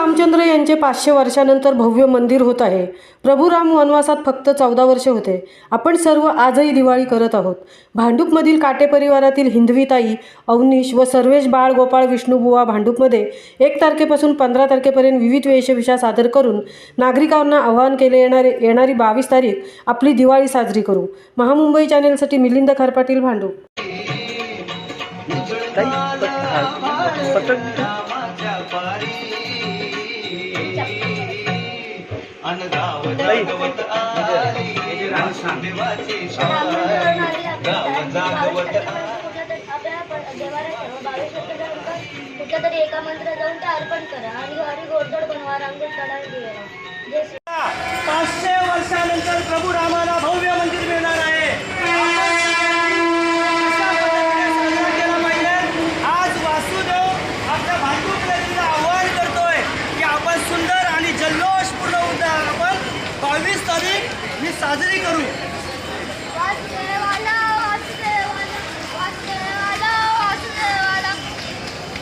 रामचंद्र यांचे 500 वर्षानंतर भव्य मंदिर होत आहे। प्रभू राम वनवासात फक्त 14 वर्षे होते। आपण सर्व आजही दिवाळी करत आहोत। भांडूपमधील काटे परिवारातील हिंदवीताई, अवनीश व सर्वेश बाळ गोपाळ विष्णुबुवा भांडूपमध्ये 1 तारखेपासून 15 तारखेपर्यंत विविध वेशभूषा सादर करून नागरिकांना आवाहन केले येणारी 22 तारीख आपली दिवाळी साजरी करू। महामुंबई चॅनेलसाठी मिलिंद खरपाटील, भांडूप। कुठल्यातरी एका मंदिरात जाऊन ते अर्पण करा आणि हरी गोडधोड बनवा, रांगोळी काढा, जय श्री 500 वर्षानंतर प्रभू रामाला भव्य मंदिर मिळणार आहे। आज वासुदेव आपल्या भांडूप नगरीला आवाहन करतोय की आपण सुंदर आणि जल्लोषपूर्ण आपण 22 तारीख ही साजरी करू। वासुदेवाला वासुदेवाला वासुदेवाला वासुदेवाला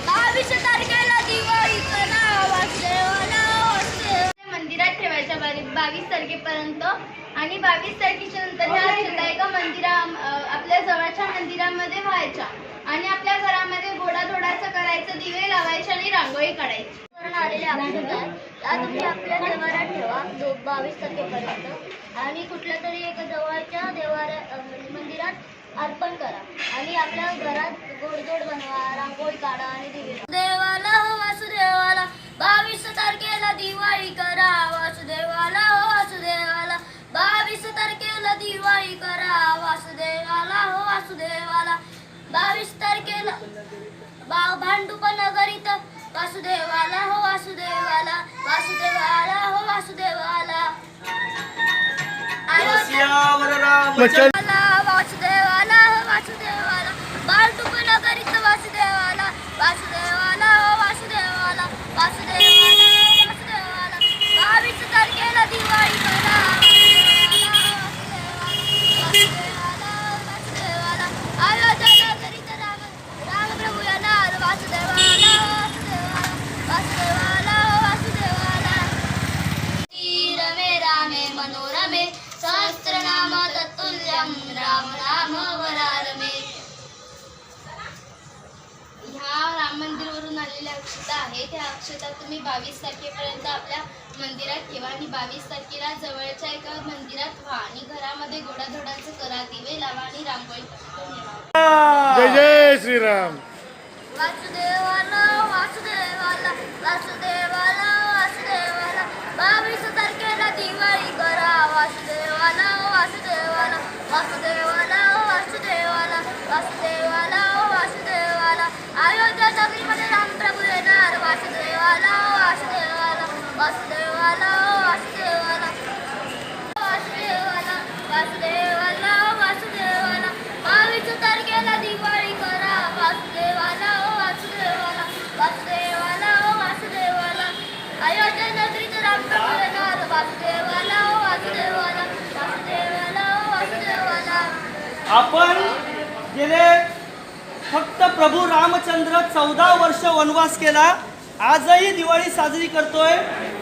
22 तारखेला दिवाळी करा, वासुदेवाला वासुदेव मंदिरात ठेवायच्या 22 तारखेपर्यंत आणि 22 तारखेच्या नंतर ह्या अक्षता एका आपल्या जवळच्या मंदिरामध्ये व्हायच्या आणि आपल्या घरामध्ये गोडाधोडाचं करायचं, दिवे लावायचे आणि रांगोळी काढायची। आलेले अक्षता तुम्ही आपल्या देवाऱ्यात ठेवा 22 तारखेपर्यंत आणि कुठल्या तरी एका जवळच्या मंदिरात अर्पण करा आणि आपल्या घरात गोडधोड बनवा, रांगोळी काढा आणि दिवे देवाला हो वासुदेवाला 22 तारखेला दिवाळी करा, वासुदेवाला हो वासुदेवाला 22 तारखेला दिवाळी करा, वासुदेवाला हो वासुदेवाला 22 तारखेला भांडूप नगरीत वासुदेवाला हो वासुदेवाला वासुदेवाला हो वासुदेवाला वासुदेवाला हो वासुदेवाला भांडूप नगरीत वासुदेवाला वासुदेवाला हो वासुदेवाला वासुदेवाला वासुदेवाला 22 तारखेला दिवाळी करा, वासुदेवाला वासुदेवाला अयोध्या नगरीत राम प्रभू येणार, वासुदेवाला वासुदेवाला वासुदेवाला रमे रामे मनोरमे सहस्रनाम तत्तुल्यं राम राम वरारमे। ह्या राम मंदिरवरून आलेल्या अक्षता आहे, त्या अक्षता तुम्ही 22 तारखेपर्यंत आपल्या मंदिरात ठेवा आणि 22 तारखेला जवळच्या एका मंदिरात व्हा आणि घरामध्ये गोडाधोडाचं करा, दिवे लावा आणि रांगोळी काढा। जय जय श्रीराम। वासुदेवाला वासुदेवाला वासुदेवाला वासुदेवाला 22 तारखेला दिवाळी करा, वासुदेवाला वासुदेवाला वासुदेवाला वासुदेवाला वासुदेवाला वासुदेवाला अयोध्या नगरीमध्ये रामप्रभू येणार, वासुदेवाला वासुदेवाला वासुदेवाला वासुदेवाला वासुदेवाला वासुदेवाला वासुदेवाला 22 तारखेला दिवाळी करा, वासुदेवाला वासुदेवाला वासुदेवाला वासुदेवाला अयोध्या नगरीत रामप्रभू येणार, वासुदेवाला वासुदेवाला वासुदेवाला वासुदेवाला। आपण गेले फक्त प्रभू रामचंद्र 14 वर्ष वनवास केला, आजही दिवाळी साजरी करतोय।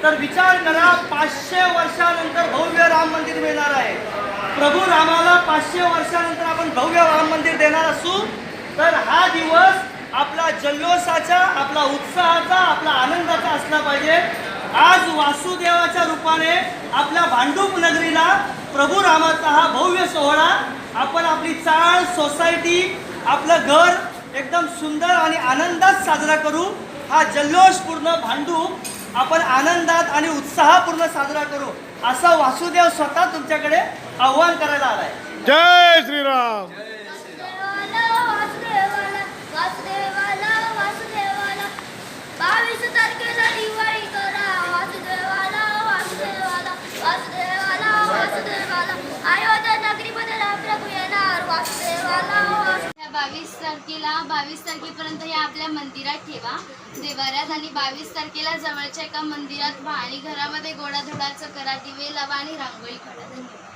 तर विचार करा, 500 वर्षानंतर भव्य राम मंदिर मिळणार आहे। प्रभू रामाला 500 वर्षानंतर आपण भव्य राम मंदिर देणार असू तर हा दिवस आपला जल्लोषाचा, आपला उत्साहाचा, आपला आनंदाचा असला पाहिजे। आज वासुदेवाच्या रूपाने आपल्या भांडूप नगरीला प्रभू रामाचा हा भव्य सोहळा आपण आपली चाळ, सोसायटी, आपलं घर एकदम सुंदर आणि आनंदात साजरा करू। हा जल्लोषपूर्ण भांडूप आपण आनंदात आणि उत्साहापूर्ण साजरा करू असं वासुदेव स्वतः तुमच्याकडे आव्हान करायला आलाय। जय श्रीराम। वासुदेवाला वासुदेवाला वासुदेवाला वासुदेवाला 22 तारखेला दिवाळी करा, वासुदेवाला वासुदेवाला वासुदेवाला वासुदेवाला अयोध्या नगरीमध्ये रामप्रभू येणार, वासुदेवाला 22 तारखेपर्यंत या आपल्या मंदिरात ठेवा देवाऱ्यात आणि 22 तारखेला जवळच्या एका मंदिरात व्हा आणि घरामध्ये गोडाधोडाचं करा, दिवे लावा आणि रांगोळी काढा।